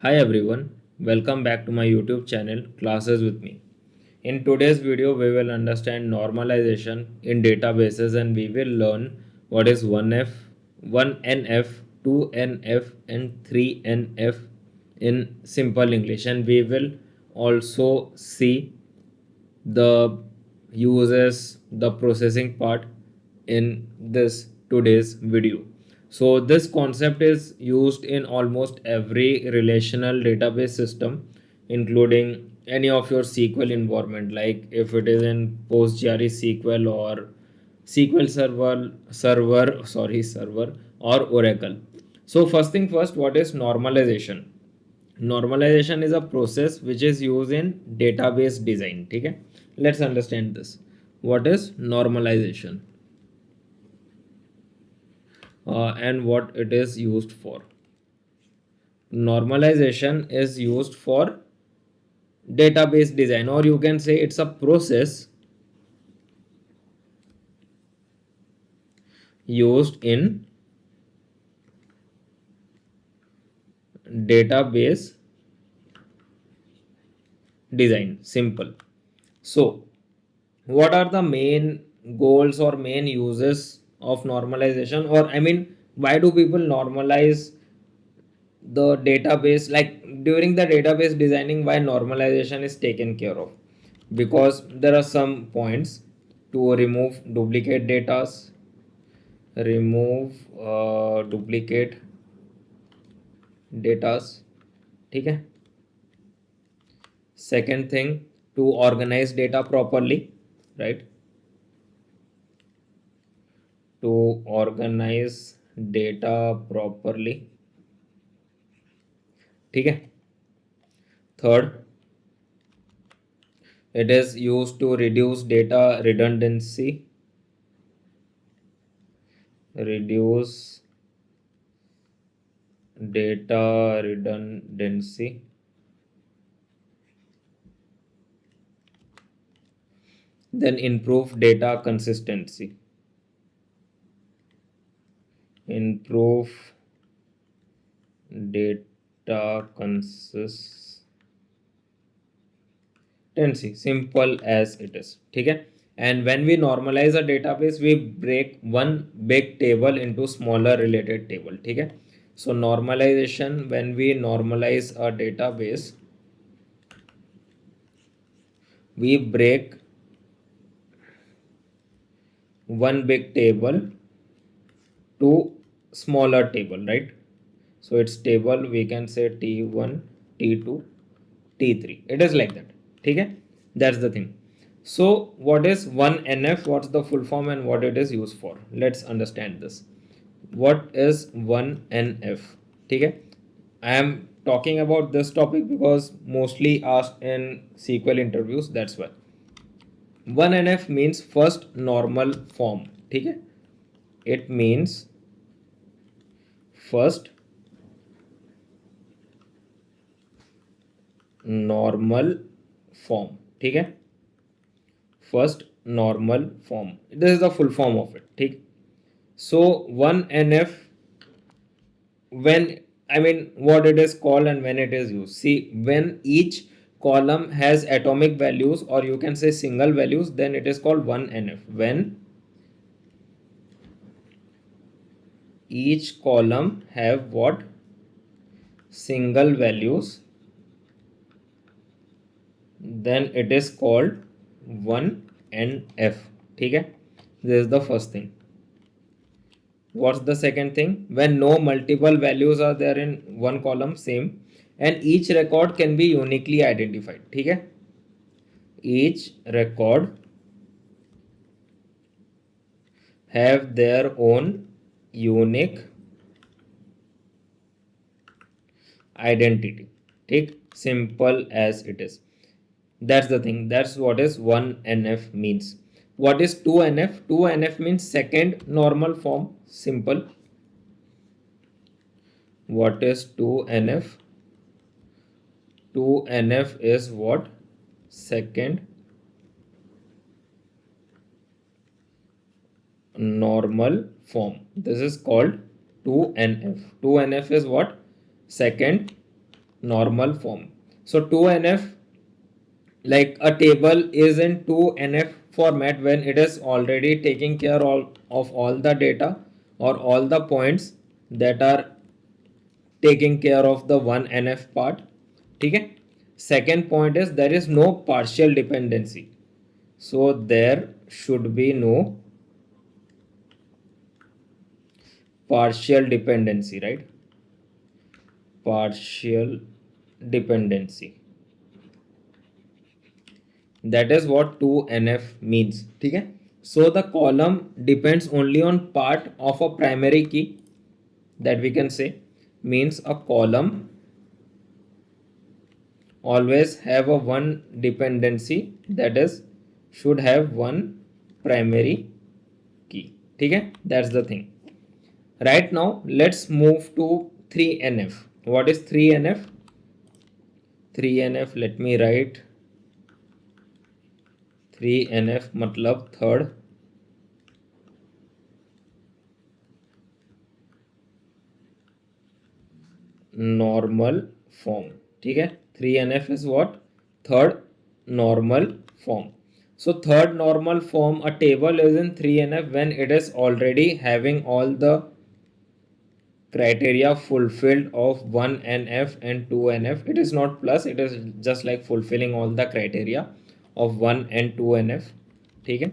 Hi everyone, welcome back to my YouTube channel Classes with me. In today's video, we will understand normalization in databases and we will learn what is 1F, 1NF, 2NF, and 3NF in simple English. And we will also see the uses the processing part in this today's video. So this concept is used in almost every relational database system, including any of your SQL environment, like if it is in PostgreSQL or SQL server or Oracle. So first thing first, what is normalization? Normalization is a process which is used in database design. Okay, let's understand this. What is normalization and what it is used for? Normalization is used for database design, or you can say it's a process used in database design. Simple. So what are the main goals or main uses of normalization, or I mean, why do people normalize the database? Like during the database designing, why normalization is taken care of? Because there are some points: to remove duplicate datas, remove duplicate datas. ठीक है. Second thing, to organize data properly, right? To organize data properly. ठीक है. Third, it is used to reduce data redundancy. Reduce data redundancy. Then improve data consistency. Improve data consistency. Simple as it is. ठीक है. And when we normalize a database, we break one big table into smaller related table. ठीक है. So normalization, when we normalize a database, we break one big table to smaller table, right? So it's table, we can say T1, T2, T3. It is like that. ठीक है. That's the thing. So what is 1NF? What's the full form and what it is used for? Let's understand this. What is 1NF? ठीक है. I am talking about this topic because mostly asked in SQL interviews. That's why. 1NF means first normal form. ठीक है. It means first normal form. ठीक है. First normal form. This is the full form of it. ठीक. So 1NF, when, I mean, what it is called and when it is used. See, when each column has atomic values, or you can say single values, then it is called 1NF. When each column have what? Single values, then it is called 1NF. ठीक है. This is the first thing. What's the second thing? When no multiple values are there in one column, same, and each record can be uniquely identified. ठीक है. Each record have their own unique identity. ठीक. Simple as it is. That's the thing. That's what is 1NF means. What is 2NF? 2NF means second normal form. Simple. What is 2NF? 2NF is what? Second normal form. This is called 2NF. 2NF is what? Second normal form. So 2NF, like a table is in 2NF format when it is already taking care of all the data or all the points that are taking care of the 1NF part. Okay. Second point is there is no partial dependency. So there should be no partial dependency, right? Partial dependency. That is what 2NF means. Okay. So the column depends only on part of a primary key, that we can say, means a column always have a one dependency, that is should have one primary key. Okay. That's the thing. Right now let's move to 3NF. What is 3NF? 3NF, let me write. 3NF matlab third normal form. ठीक है. 3NF is what? Third normal form. So third normal form, a table is in 3NF when it is already having all the criteria fulfilled of 1NF and 2NF. It is not plus, it is just like fulfilling all the criteria of 1 and 2NF. ठीक है.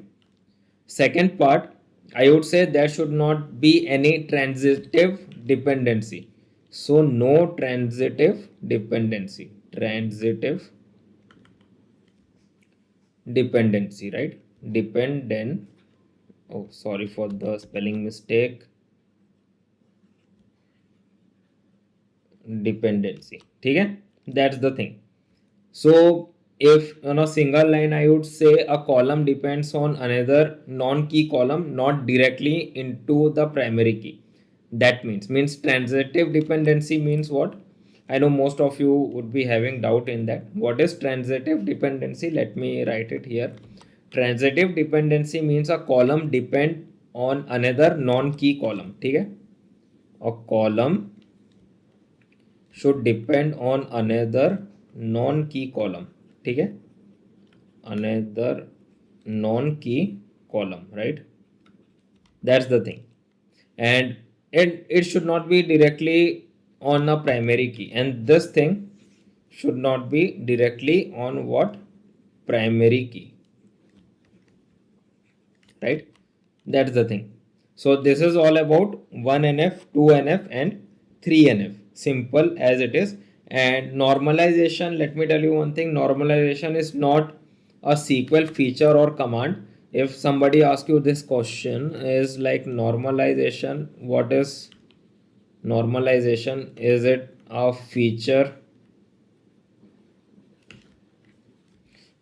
Second part, I would say there should not be any transitive dependency. So no transitive dependency. Transitive dependency, right? Dependent. Oh, sorry for the spelling mistake. Dependency. Okay? That's the thing. So if on a single line, I would say a column depends on another non-key column, not directly into the primary key. That means transitive dependency means what? I know most of you would be having doubt in that. What is transitive dependency? Let me write it here. Transitive dependency means a column depend on another non-key column. Okay? A column should depend on another non-key column. Okay? Another non-key column, right? That's the thing. And it should not be directly on a primary key, and this thing should not be directly on what? Primary key, right? That's the thing. So this is all about 1NF, 2NF and 3NF, simple as it is. And normalization, let me tell you one thing, normalization is not a SQL feature or command. If somebody asks you this question is like normalization, what is normalization? Is it a feature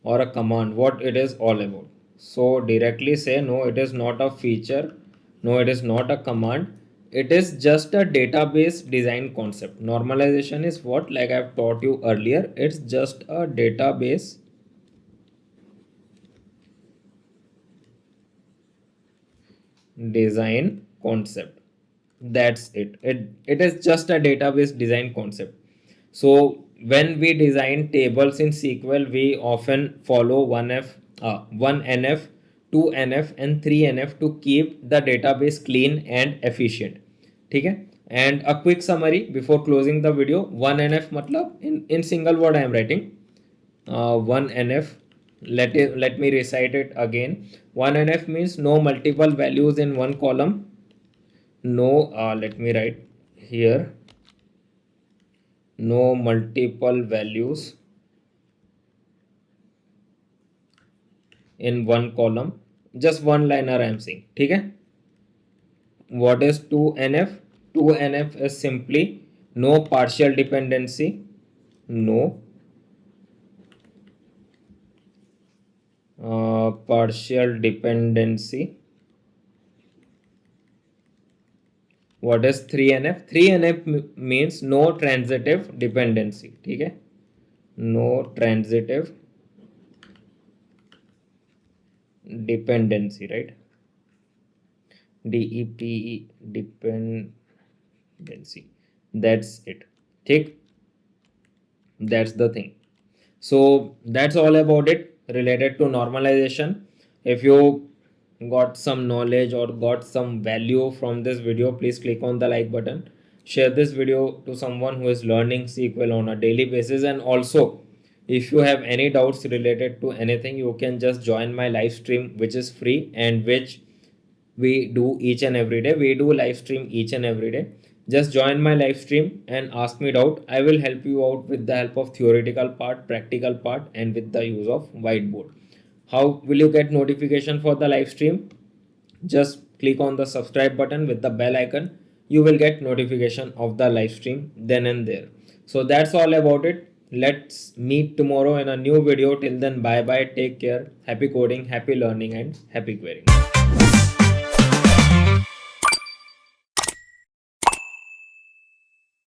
or a command? What it is all about? So directly say no, it is not a feature, no, it is not a command, it is just a database design concept. Normalization is what, like I've taught you earlier, it's just a database design concept. That's it is just a database design concept. So when we design tables in SQL, we often follow 1NF, 2NF and 3NF to keep the database clean and efficient. Okay? And a quick summary before closing the video. 1NF matlab, in single word I am writing 1NF. Let me recite it again. 1NF means no multiple values in one column. No, let me write here, no multiple values in one column. Just one liner I am saying. Okay? What is 2NF? 2NF is simply no partial dependency. No partial dependency. What is 3NF? 3NF means no transitive dependency. Okay? No transitive dependency, right? DEPE, dependency. That's it. ठीक. That's the thing. So that's all about it related to normalization. If you got some knowledge or got some value from this video, please click on the like button. Share this video to someone who is learning SQL on a daily basis. And also, if you have any doubts related to anything, you can just join my live stream, which is free and which we do each and every day. We do live stream each and every day. Just join my live stream and ask me doubt. I will help you out with the help of theoretical part, practical part, and with the use of whiteboard. How will you get notification for the live stream? Just click on the subscribe button with the bell icon. You will get notification of the live stream then and there. So that's all about it. Let's meet tomorrow in a new video. Till then, bye bye, take care, happy coding, happy learning, and happy querying.